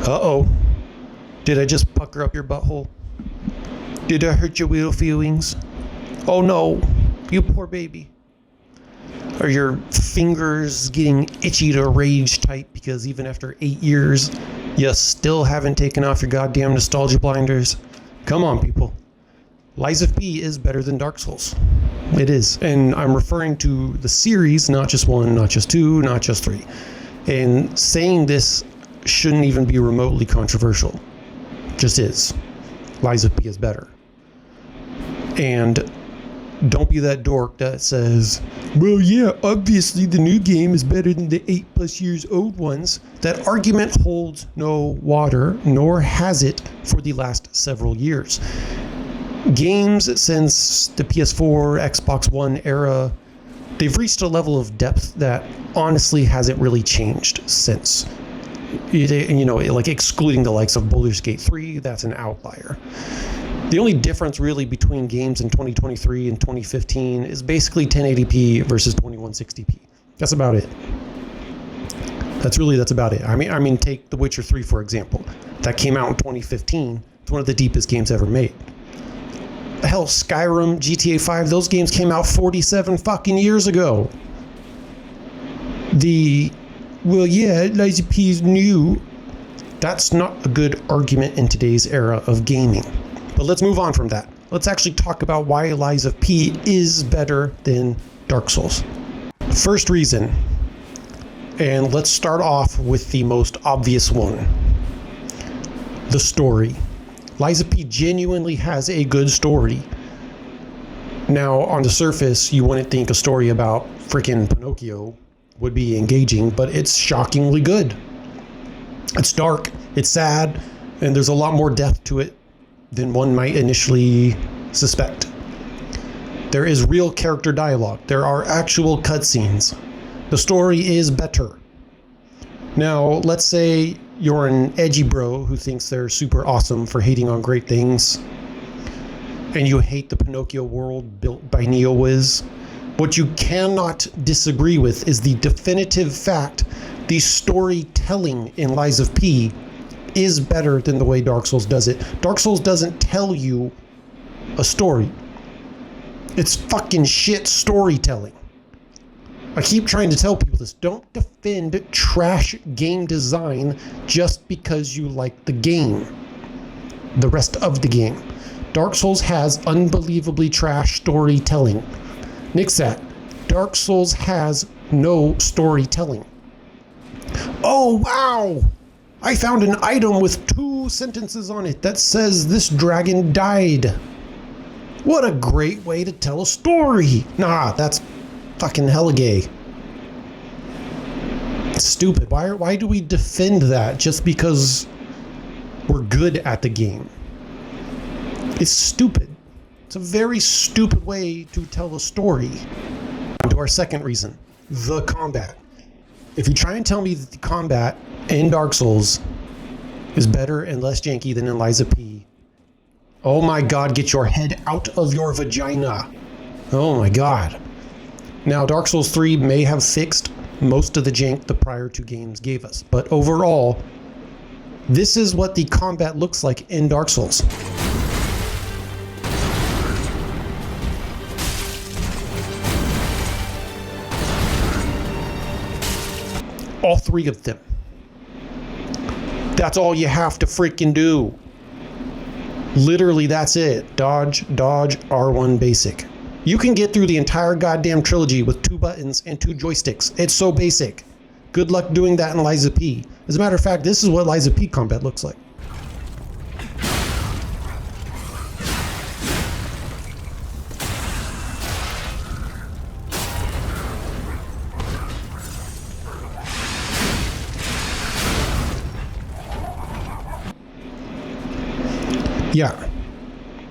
Uh-oh. Did I just pucker up your butthole? Did I hurt your little feelings? Oh no, you poor baby. Are your fingers getting itchy to rage type because even after 8 years, you still haven't taken off your goddamn nostalgia blinders? Come on, people. Lies of P is better than Dark Souls. It is. And I'm referring to the series, not just 1, not just 2, not just 3. And saying this shouldn't even be remotely controversial. Just is. Lies of P is better. And don't be that dork that says, well, yeah, obviously the new game is better than the 8+ years old ones. That argument holds no water, nor has it for the last several years. Games since the PS4, Xbox One era, they've reached a level of depth that honestly hasn't really changed since. You know, like excluding the likes of Baldur's Gate 3, that's an outlier. The only difference really between games in 2023 and 2015 is basically 1080p versus 2160p. That's about it. That's about it. I mean, take The Witcher 3, for example. That came out in 2015. It's one of the deepest games ever made. Hell, Skyrim, GTA 5, those games came out 47 fucking years ago. Well, yeah, Lies of P is new. That's not a good argument in today's era of gaming. But let's move on from that. Let's actually talk about why Lies of P is better than Dark Souls. First reason, and let's start off with the most obvious one. The story. Lies of P genuinely has a good story. Now, on the surface, you wouldn't think a story about freaking Pinocchio would be engaging, but it's shockingly good. It's dark, it's sad, and there's a lot more depth to it than one might initially suspect. There is real character dialogue. There are actual cutscenes. The story is better. Now, let's say you're an edgy bro who thinks they're super awesome for hating on great things, and you hate the Pinocchio world built by NeoWiz. What you cannot disagree with is the definitive fact the storytelling in Lies of P is better than the way Dark Souls does it. Dark Souls doesn't tell you a story. It's fucking shit storytelling. I keep trying to tell people this. Don't defend trash game design just because you like the game. The rest of the game. Dark Souls has unbelievably trash storytelling. Nix that. Dark Souls has no storytelling. Oh, wow! I found an item with 2 sentences on it that says this dragon died. What a great way to tell a story. Nah, that's fucking hella gay. It's stupid. Why do we defend that just because we're good at the game? It's stupid. It's a very stupid way to tell a story. On to our second reason, the combat. If you try and tell me that the combat in Dark Souls is better and less janky than in Lies of P, oh my god, get your head out of your vagina. Oh my god. Now, Dark Souls 3 may have fixed most of the jank the prior 2 games gave us, but overall, this is what the combat looks like in Dark Souls. All 3 of them. That's all you have to freaking do. Literally, that's it. Dodge, dodge, R1 basic. You can get through the entire goddamn trilogy with 2 buttons and 2 joysticks. It's so basic. Good luck doing that in Lies of P. As a matter of fact, this is what Lies of P combat looks like. Yeah,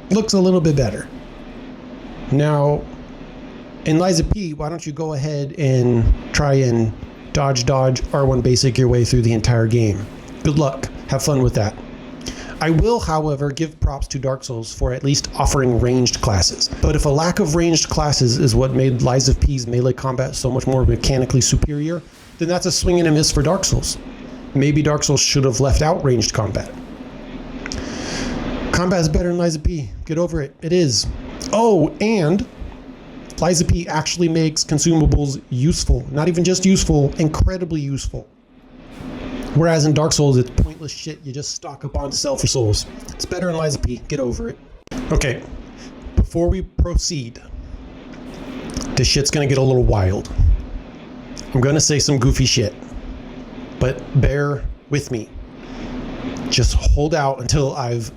looks a little bit better. Now, in Lies of P, why don't you go ahead and try and dodge, R1 basic your way through the entire game. Good luck. Have fun with that. I will, however, give props to Dark Souls for at least offering ranged classes. But if a lack of ranged classes is what made Lies of P's melee combat so much more mechanically superior, then that's a swing and a miss for Dark Souls. maybe Dark Souls should have left out ranged combat. Combat is better than Lies of P. Get over it. It is. Oh, and Lies of P actually makes consumables useful. Not even just useful, incredibly useful. Whereas in Dark Souls, it's pointless shit. You just stock up on to sell for souls. It's better in Lies of P. Get over it. Okay, before we proceed, this shit's gonna get a little wild. I'm gonna say some goofy shit, but bear with me. Just hold out until I've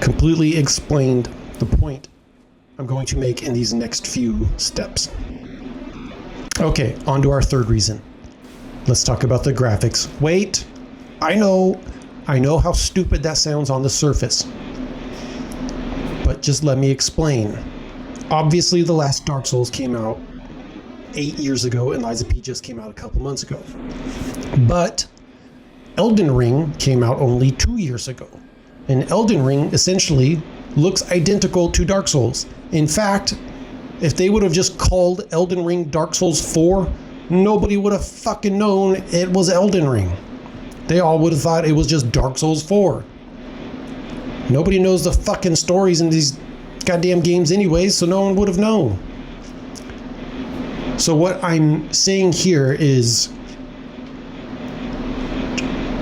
completely explained the point I'm going to make in these next few steps. Okay, on to our third reason. Let's talk about the graphics. Wait, I know how stupid that sounds on the surface, but just let me explain. Obviously, the last Dark Souls came out 8 years ago, and Lies of P just came out a couple months ago. But Elden Ring came out only 2 years ago, and Elden Ring essentially looks identical to Dark Souls. In fact, if they would have just called Elden Ring Dark Souls 4, nobody would have fucking known it was Elden Ring. They all would have thought it was just Dark Souls 4. Nobody knows the fucking stories in these goddamn games anyways, so no one would have known. So what I'm saying here is,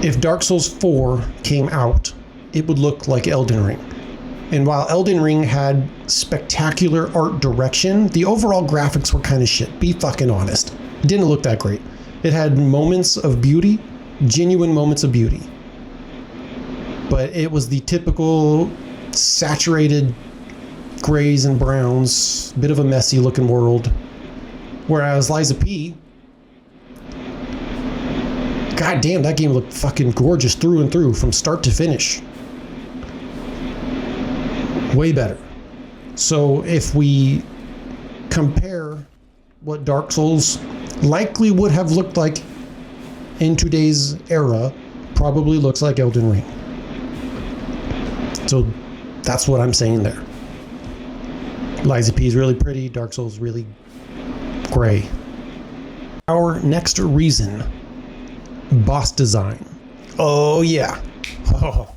if Dark Souls 4 came out, it would look like Elden Ring. And while Elden Ring had spectacular art direction, the overall graphics were kind of shit. Be fucking honest. It didn't look that great. It had moments of beauty, genuine moments of beauty. But it was the typical saturated grays and browns, bit of a messy looking world. Whereas Lies of P, god damn, that game looked fucking gorgeous through and through, from start to finish. Way better. So if we compare what Dark Souls likely would have looked like in today's era, probably looks like Elden Ring. So that's what I'm saying there. Lies of P is really pretty, Dark Souls really gray. Our next reason, boss design. Oh yeah. Oh,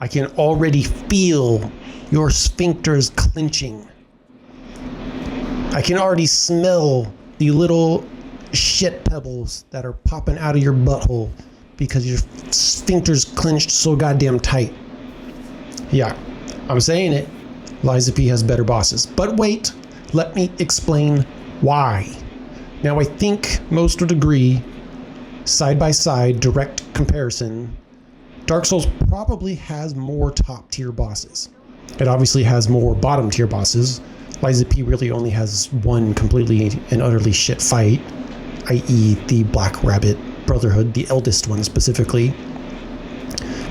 I can already feel your sphincters clenching. I can already smell the little shit pebbles that are popping out of your butthole because your sphincters clenched so goddamn tight. Yeah, I'm saying it. Lies of P has better bosses. But wait, let me explain why. Now I think most would agree, side by side, direct comparison, Dark Souls probably has more top tier bosses. It obviously has more bottom tier bosses. Lies of P really only has one completely and utterly shit fight, i.e. the Black Rabbit Brotherhood, the eldest one specifically.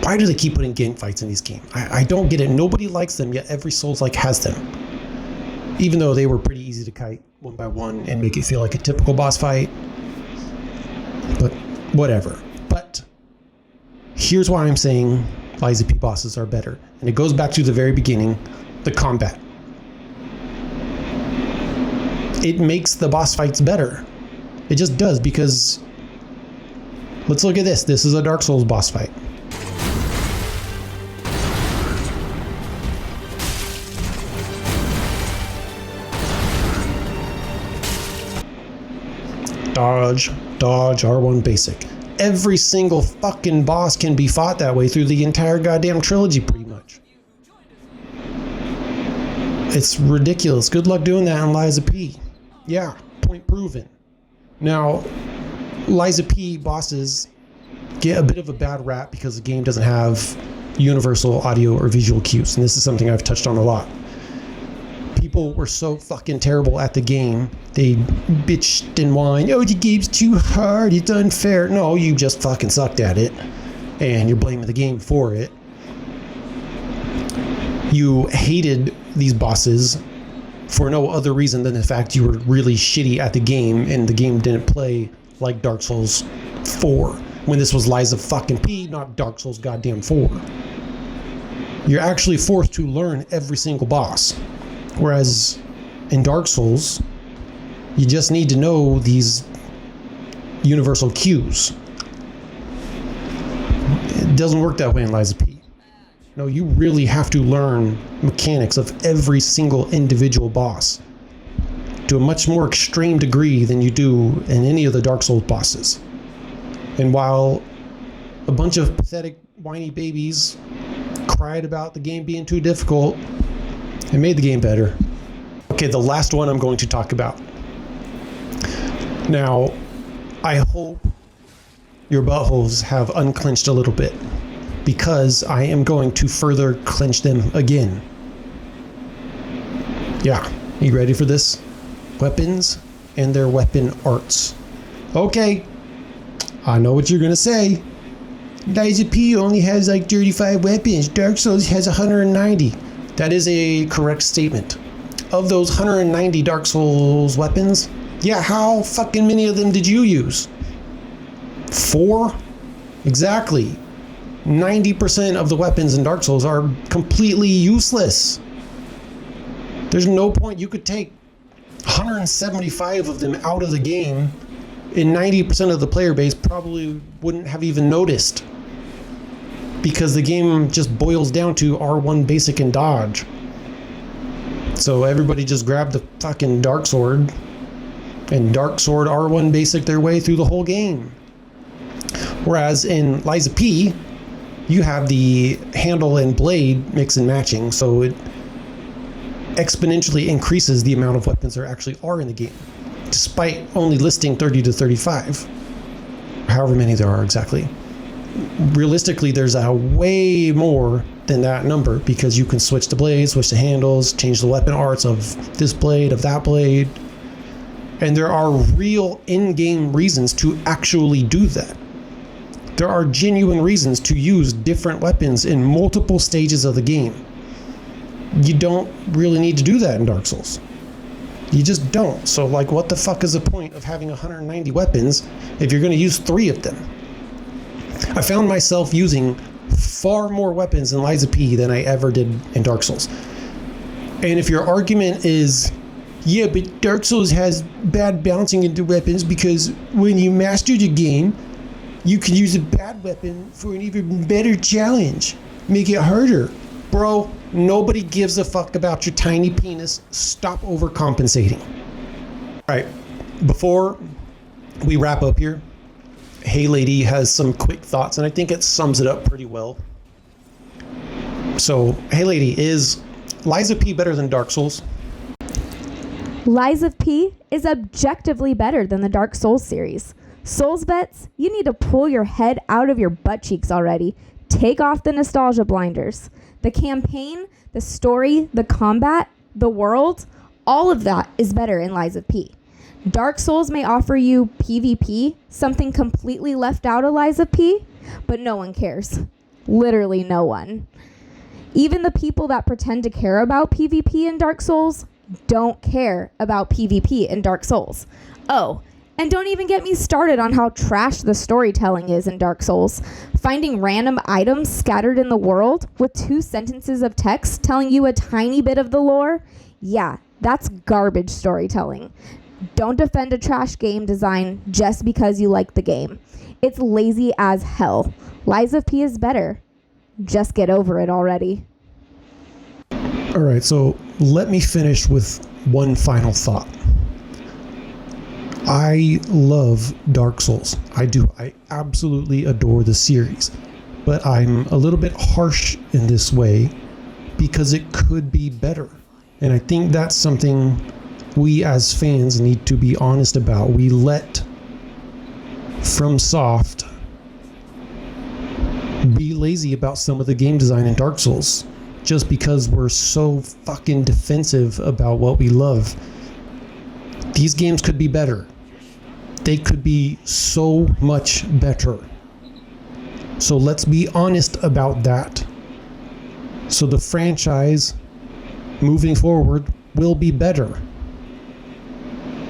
Why do they keep putting gang fights in these games? I don't get it. Nobody likes them, yet every Souls-like has them. Even though they were pretty easy to kite one by one and make it feel like a typical boss fight. But whatever. But here's why I'm saying Lies of P bosses are better. And it goes back to the very beginning, the combat. It makes the boss fights better. It just does, because let's look at this. This is a Dark Souls boss fight. Dodge, dodge, R1 basic. Every single fucking boss can be fought that way through the entire goddamn trilogy, pretty much. It's ridiculous. Good luck doing that on Lies of P. Yeah, point proven. Now, Lies of P bosses get a bit of a bad rap because the game doesn't have universal audio or visual cues, and this is something I've touched on a lot. People were so fucking terrible at the game, they bitched and whined, oh, the game's too hard, it's unfair. No, you just fucking sucked at it, and you're blaming the game for it. You hated these bosses for no other reason than the fact you were really shitty at the game, and the game didn't play like Dark Souls 4, when this was Lies of fucking P, not Dark Souls goddamn 4. You're actually forced to learn every single boss. Whereas in Dark Souls, you just need to know these universal cues. doesn't work that way in Lies of P. No, you really have to learn mechanics of every single individual boss to a much more extreme degree than you do in any of the Dark Souls bosses. And while a bunch of pathetic, whiny babies cried about the game being too difficult, it made the game better. Okay, the last one I'm going to talk about. Now, I hope your buttholes have unclenched a little bit, because I am going to further clench them again. Yeah, you ready for this? Weapons and their weapon arts. Okay, I know what you're gonna say. Lies of P only has like 35 weapons. Dark Souls has 190. That is a correct statement. Of those 190 Dark Souls weapons, yeah, how fucking many of them did you use? 4? Exactly. 90% of the weapons in Dark Souls are completely useless. There's no point. You could take 175 of them out of the game, and 90% of the player base probably wouldn't have even noticed, because the game just boils down to R1 basic and dodge. So everybody just grabbed the fucking Dark Sword and Dark Sword R1 basic their way through the whole game. Whereas in Lies of P, you have the handle and blade mix and matching, so it exponentially increases the amount of weapons there actually are in the game, despite only listing 30 to 35, however many there are exactly. Realistically, there's a way more than that number, because you can switch the blades, switch the handles, change the weapon arts of this blade, of that blade, and there are real in-game reasons to actually do that. There are genuine reasons to use different weapons in multiple stages of the game. You don't really need to do that in Dark Souls. You just don't. So, like, what the fuck is the point of having 190 weapons if you're going to use 3 of them? I found myself using far more weapons in Lies of P than I ever did in Dark Souls. And if your argument is, yeah, but Dark Souls has bad bouncing into weapons because when you master the game, you can use a bad weapon for an even better challenge. Make it harder. Bro, nobody gives a fuck about your tiny penis. Stop overcompensating. All right, before we wrap up here, Hey Lady has some quick thoughts, and I think it sums it up pretty well. So, Hey Lady, is Lies of P better than Dark Souls? Lies of P is objectively better than the Dark Souls series. Souls vets, you need to pull your head out of your butt cheeks already. Take off the nostalgia blinders. The campaign, the story, the combat, the world, all of that is better in Lies of P. Dark Souls may offer you PvP, something completely left out of Lies of P, but no one cares. Literally no one. Even the people that pretend to care about PvP in Dark Souls don't care about PvP in Dark Souls. Oh, and don't even get me started on how trash the storytelling is in Dark Souls. Finding random items scattered in the world with 2 sentences of text telling you a tiny bit of the lore? Yeah, that's garbage storytelling. Don't defend a trash game design just because you like the game. It's lazy as hell. Lies of P is better. Just get over it already. All right, so let me finish with one final thought. I love Dark Souls. I do. I absolutely adore the series. But I'm a little bit harsh in this way because it could be better. And I think that's something we as fans need to be honest about. We let FromSoft be lazy about some of the game design in Dark Souls just because we're so fucking defensive about what we love. These games could be better. They could be so much better. So let's be honest about that. So the franchise moving forward will be better.